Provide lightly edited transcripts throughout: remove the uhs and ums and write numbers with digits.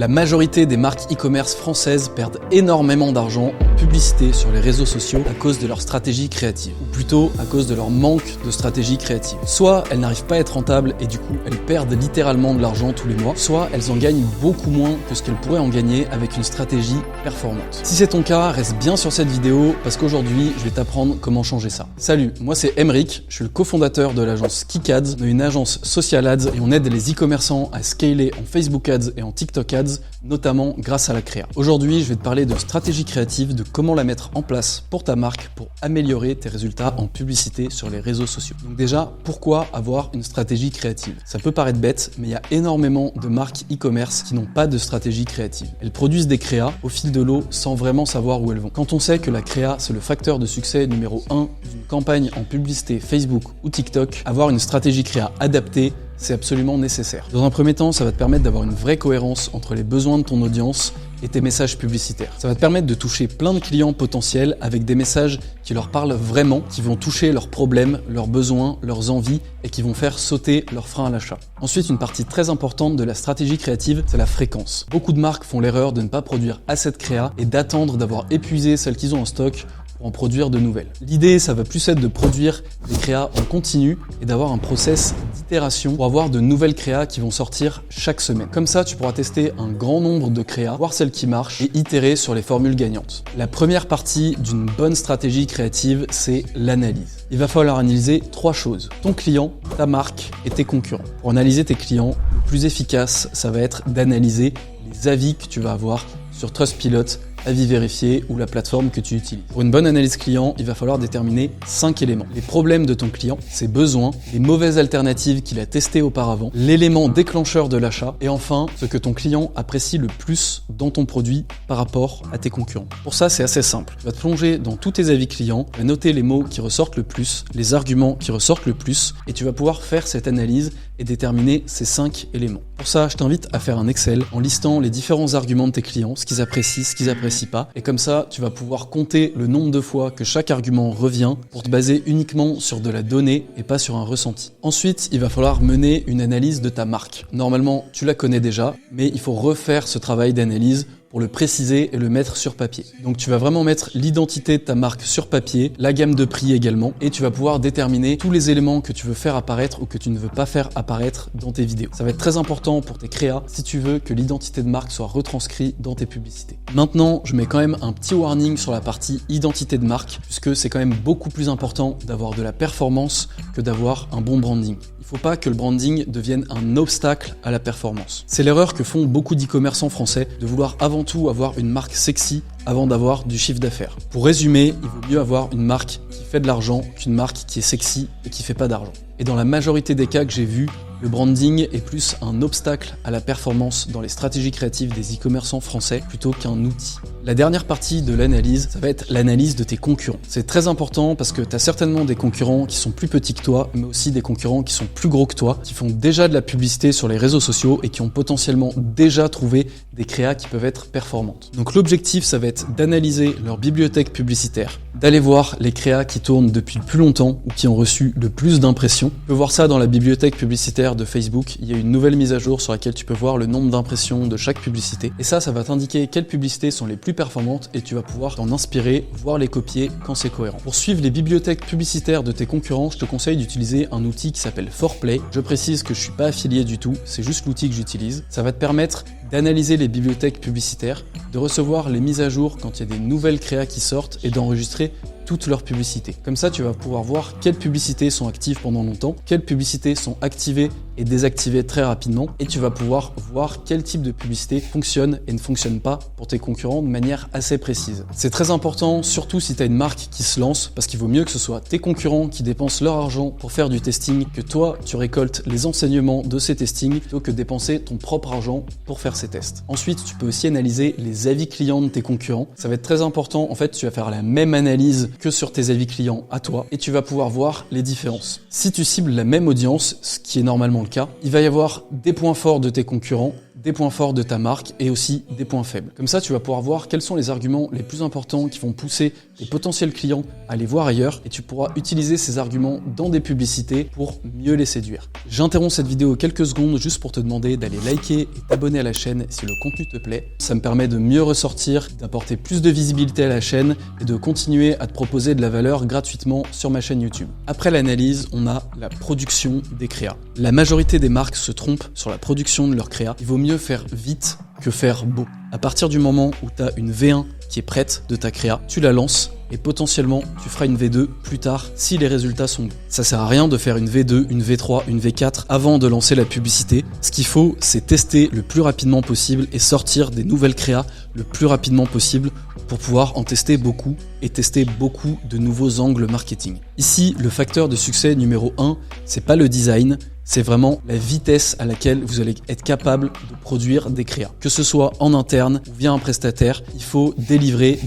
La majorité des marques e-commerce françaises perdent énormément d'argent en publicité sur les réseaux sociaux à cause de leur stratégie créative, ou plutôt à cause de leur manque de stratégie créative. Soit elles n'arrivent pas à être rentables et du coup elles perdent littéralement de l'argent tous les mois, soit elles en gagnent beaucoup moins que ce qu'elles pourraient en gagner avec une stratégie performante. Si c'est ton cas, reste bien sur cette vidéo parce qu'aujourd'hui je vais t'apprendre comment changer ça. Salut, moi c'est Emeric, je suis le cofondateur de l'agence KickAds, on est une agence social ads et on aide les e-commerçants à scaler en Facebook Ads et en TikTok Ads, notamment grâce à la créa. Aujourd'hui, je vais te parler de stratégie créative, de comment la mettre en place pour ta marque pour améliorer tes résultats en publicité sur les réseaux sociaux. Donc déjà, pourquoi avoir une stratégie créative? Ça peut paraître bête, mais il y a énormément de marques e-commerce qui n'ont pas de stratégie créative. Elles produisent des créas au fil de l'eau sans vraiment savoir où elles vont. Quand on sait que la créa, c'est le facteur de succès numéro 1 d'une campagne en publicité Facebook ou TikTok, avoir une stratégie créa adaptée, c'est absolument nécessaire. Dans un premier temps, ça va te permettre d'avoir une vraie cohérence entre les besoins de ton audience et tes messages publicitaires. Ça va te permettre de toucher plein de clients potentiels avec des messages qui leur parlent vraiment, qui vont toucher leurs problèmes, leurs besoins, leurs envies et qui vont faire sauter leurs freins à l'achat. Ensuite, une partie très importante de la stratégie créative, c'est la fréquence. Beaucoup de marques font l'erreur de ne pas produire assez de créa et d'attendre d'avoir épuisé celles qu'ils ont en stock en produire de nouvelles. L'idée, ça va plus être de produire des créas en continu et d'avoir un process d'itération pour avoir de nouvelles créas qui vont sortir chaque semaine. Comme ça, tu pourras tester un grand nombre de créas, voir celles qui marchent et itérer sur les formules gagnantes. La première partie d'une bonne stratégie créative, c'est l'analyse. Il va falloir analyser 3 choses. Ton client, ta marque et tes concurrents. Pour analyser tes clients, le plus efficace, ça va être d'analyser les avis que tu vas avoir sur Trustpilot, Avis Vérifié ou la plateforme que tu utilises. Pour une bonne analyse client, il va falloir déterminer 5 éléments. Les problèmes de ton client, ses besoins, les mauvaises alternatives qu'il a testées auparavant, l'élément déclencheur de l'achat et enfin, ce que ton client apprécie le plus dans ton produit par rapport à tes concurrents. Pour ça, c'est assez simple. Tu vas te plonger dans tous tes avis clients, tu vas noter les mots qui ressortent le plus, les arguments qui ressortent le plus et tu vas pouvoir faire cette analyse et déterminer ces 5 éléments. Pour ça, je t'invite à faire un Excel en listant les différents arguments de tes clients, ce qu'ils apprécient, ce qu'ils apprécient pas. Et comme ça, tu vas pouvoir compter le nombre de fois que chaque argument revient pour te baser uniquement sur de la donnée et pas sur un ressenti. Ensuite, il va falloir mener une analyse de ta marque. Normalement, tu la connais déjà, mais il faut refaire ce travail d'analyse pour le préciser et le mettre sur papier. Donc tu vas vraiment mettre l'identité de ta marque sur papier, la gamme de prix également, et tu vas pouvoir déterminer tous les éléments que tu veux faire apparaître ou que tu ne veux pas faire apparaître dans tes vidéos. Ça va être très important pour tes créas si tu veux que l'identité de marque soit retranscrite dans tes publicités. Maintenant, je mets quand même un petit warning sur la partie identité de marque, puisque c'est quand même beaucoup plus important d'avoir de la performance que d'avoir un bon branding. Il ne faut pas que le branding devienne un obstacle à la performance. C'est l'erreur que font beaucoup d'e-commerçants français de vouloir avant tout avoir une marque sexy avant d'avoir du chiffre d'affaires. Pour résumer, il vaut mieux avoir une marque qui fait de l'argent qu'une marque qui est sexy et qui fait pas d'argent. Et dans la majorité des cas que j'ai vus, le branding est plus un obstacle à la performance dans les stratégies créatives des e-commerçants français plutôt qu'un outil. La dernière partie de l'analyse, ça va être l'analyse de tes concurrents. C'est très important parce que tu as certainement des concurrents qui sont plus petits que toi, mais aussi des concurrents qui sont plus gros que toi, qui font déjà de la publicité sur les réseaux sociaux et qui ont potentiellement déjà trouvé des créas qui peuvent être performantes. Donc l'objectif, ça va être d'analyser leur bibliothèque publicitaire, d'aller voir les créas qui tournent depuis le plus longtemps ou qui ont reçu le plus d'impressions. Tu peux voir ça dans la bibliothèque publicitaire de Facebook. Il y a une nouvelle mise à jour sur laquelle tu peux voir le nombre d'impressions de chaque publicité. Et ça va t'indiquer quelles publicités sont les plus performantes et tu vas pouvoir t'en inspirer, voir les copier quand c'est cohérent. Pour suivre les bibliothèques publicitaires de tes concurrents, je te conseille d'utiliser un outil qui s'appelle 4Play. Je précise que je suis pas affilié du tout, c'est juste l'outil que j'utilise. Ça va te permettre d'analyser les bibliothèques publicitaires, de recevoir les mises à jour quand il y a des nouvelles créas qui sortent et d'enregistrer toutes leurs publicités. Comme ça, tu vas pouvoir voir quelles publicités sont actives pendant longtemps, quelles publicités sont activées et désactivées très rapidement, et tu vas pouvoir voir quel type de publicité fonctionne et ne fonctionne pas pour tes concurrents de manière assez précise. C'est très important, surtout si tu as une marque qui se lance, parce qu'il vaut mieux que ce soit tes concurrents qui dépensent leur argent pour faire du testing, que toi, tu récoltes les enseignements de ces testings, plutôt que dépenser ton propre argent pour faire ces tests. Ensuite, tu peux aussi analyser les avis clients de tes concurrents. Ça va être très important. En fait, tu vas faire la même analyse que sur tes avis clients à toi et tu vas pouvoir voir les différences. Si tu cibles la même audience, ce qui est normalement le cas, il va y avoir des points forts de tes concurrents, des points forts de ta marque et aussi des points faibles. Comme ça, tu vas pouvoir voir quels sont les arguments les plus importants qui vont pousser tes potentiels clients à les voir ailleurs et tu pourras utiliser ces arguments dans des publicités pour mieux les séduire. J'interromps cette vidéo quelques secondes juste pour te demander d'aller liker et t'abonner à la chaîne si le contenu te plaît. Ça me permet de mieux ressortir, d'apporter plus de visibilité à la chaîne et de continuer à te proposer de la valeur gratuitement sur ma chaîne YouTube. Après l'analyse, on a la production des créas. La majorité des marques se trompent sur la production de leurs créas. Il vaut mieux faire vite que faire beau. À partir du moment où tu as une V1 qui est prête de ta créa, tu la lances et potentiellement tu feras une V2 plus tard si les résultats sont bons. Ça sert à rien de faire une V2, une V3, une V4 avant de lancer la publicité. Ce qu'il faut, c'est tester le plus rapidement possible et sortir des nouvelles créas le plus rapidement possible pour pouvoir en tester beaucoup et tester beaucoup de nouveaux angles marketing. Ici, le facteur de succès numéro 1, c'est pas le design, c'est vraiment la vitesse à laquelle vous allez être capable de produire des créas. Que ce soit en interne ou via un prestataire, il faut délivrer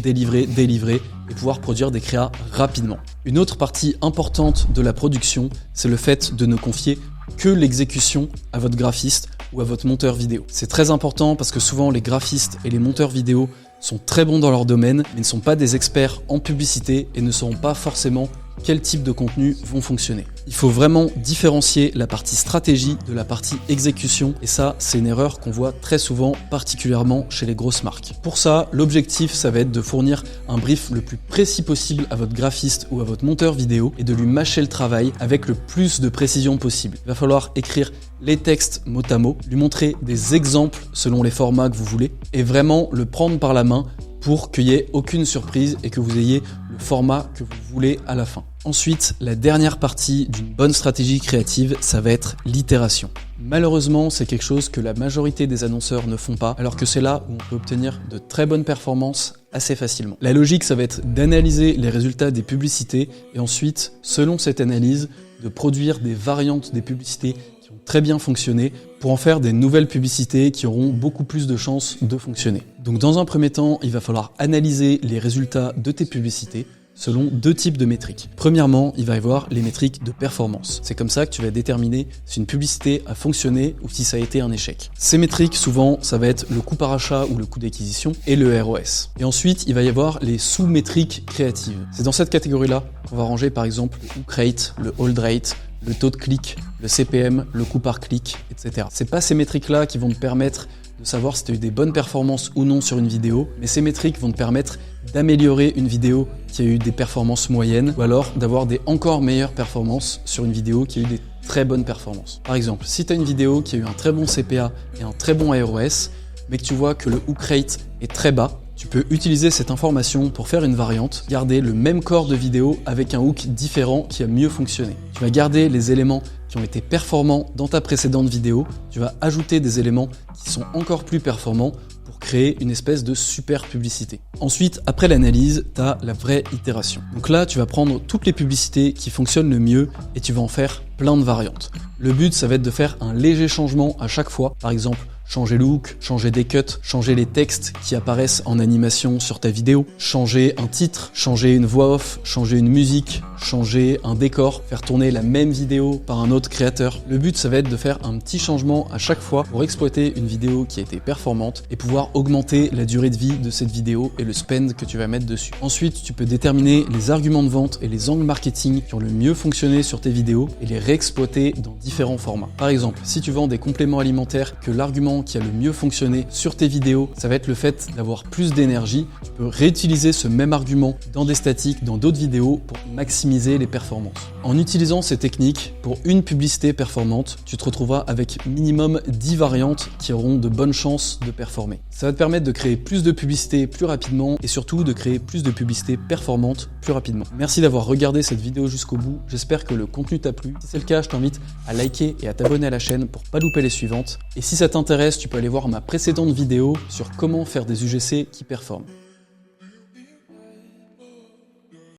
et pouvoir produire des créas rapidement. Une autre partie importante de la production, c'est le fait de ne confier que l'exécution à votre graphiste ou à votre monteur vidéo. C'est très important parce que souvent les graphistes et les monteurs vidéo sont très bons dans leur domaine, mais ne sont pas des experts en publicité et ne sauront pas forcément quel type de contenu vont fonctionner. Il faut vraiment différencier la partie stratégie de la partie exécution et ça, c'est une erreur qu'on voit très souvent, particulièrement chez les grosses marques. Pour ça, l'objectif, ça va être de fournir un brief le plus précis possible à votre graphiste ou à votre monteur vidéo et de lui mâcher le travail avec le plus de précision possible. Il va falloir écrire les textes mot à mot, lui montrer des exemples selon les formats que vous voulez et vraiment le prendre par la main pour qu'il n'y ait aucune surprise et que vous ayez le format que vous voulez à la fin. Ensuite, la dernière partie d'une bonne stratégie créative, ça va être l'itération. Malheureusement, c'est quelque chose que la majorité des annonceurs ne font pas, alors que c'est là où on peut obtenir de très bonnes performances assez facilement. La logique, ça va être d'analyser les résultats des publicités et ensuite, selon cette analyse, de produire des variantes des publicités qui ont très bien fonctionné pour en faire des nouvelles publicités qui auront beaucoup plus de chances de fonctionner. Donc dans un premier temps, il va falloir analyser les résultats de tes publicités selon deux types de métriques. Premièrement, il va y avoir les métriques de performance. C'est comme ça que tu vas déterminer si une publicité a fonctionné ou si ça a été un échec. Ces métriques, souvent, ça va être le coût par achat ou le coût d'acquisition et le ROS. Et ensuite, il va y avoir les sous-métriques créatives. C'est dans cette catégorie-là qu'on va ranger par exemple le hook rate, le hold rate, le taux de clic, le CPM, le coût par clic, etc. C'est pas ces métriques-là qui vont te permettre de savoir si tu as eu des bonnes performances ou non sur une vidéo, mais ces métriques vont te permettre d'améliorer une vidéo qui a eu des performances moyennes ou alors d'avoir des encore meilleures performances sur une vidéo qui a eu des très bonnes performances. Par exemple, si tu as une vidéo qui a eu un très bon CPA et un très bon ROS, mais que tu vois que le hook rate est très bas, tu peux utiliser cette information pour faire une variante, garder le même corps de vidéo avec un hook différent qui a mieux fonctionné. Tu vas garder les éléments qui ont été performants dans ta précédente vidéo, tu vas ajouter des éléments qui sont encore plus performants pour créer une espèce de super publicité. Ensuite, après l'analyse, tu as la vraie itération. Donc là, tu vas prendre toutes les publicités qui fonctionnent le mieux et tu vas en faire plein de variantes. Le but, ça va être de faire un léger changement à chaque fois. Par exemple, changer le hook, changer des cuts, changer les textes qui apparaissent en animation sur ta vidéo, changer un titre, changer une voix off, changer une musique, changer un décor, faire tourner la même vidéo par un autre créateur. Le but, ça va être de faire un petit changement à chaque fois pour exploiter une vidéo qui a été performante et pouvoir augmenter la durée de vie de cette vidéo et le spend que tu vas mettre dessus. Ensuite, tu peux déterminer les arguments de vente et les angles marketing qui ont le mieux fonctionné sur tes vidéos et les réexploiter dans différents formats. Par exemple, si tu vends des compléments alimentaires, que l'argument qui a le mieux fonctionné sur tes vidéos, ça va être le fait d'avoir plus d'énergie. Tu peux réutiliser ce même argument dans des statiques, dans d'autres vidéos pour maximiser les performances. En utilisant ces techniques, pour une publicité performante, tu te retrouveras avec minimum 10 variantes qui auront de bonnes chances de performer. Ça va te permettre de créer plus de publicités plus rapidement et surtout de créer plus de publicités performantes plus rapidement. Merci d'avoir regardé cette vidéo jusqu'au bout. J'espère que le contenu t'a plu. Si c'est le cas, je t'invite à liker et à t'abonner à la chaîne pour pas louper les suivantes. Et si ça t'intéresse, tu peux aller voir ma précédente vidéo sur comment faire des UGC qui performent.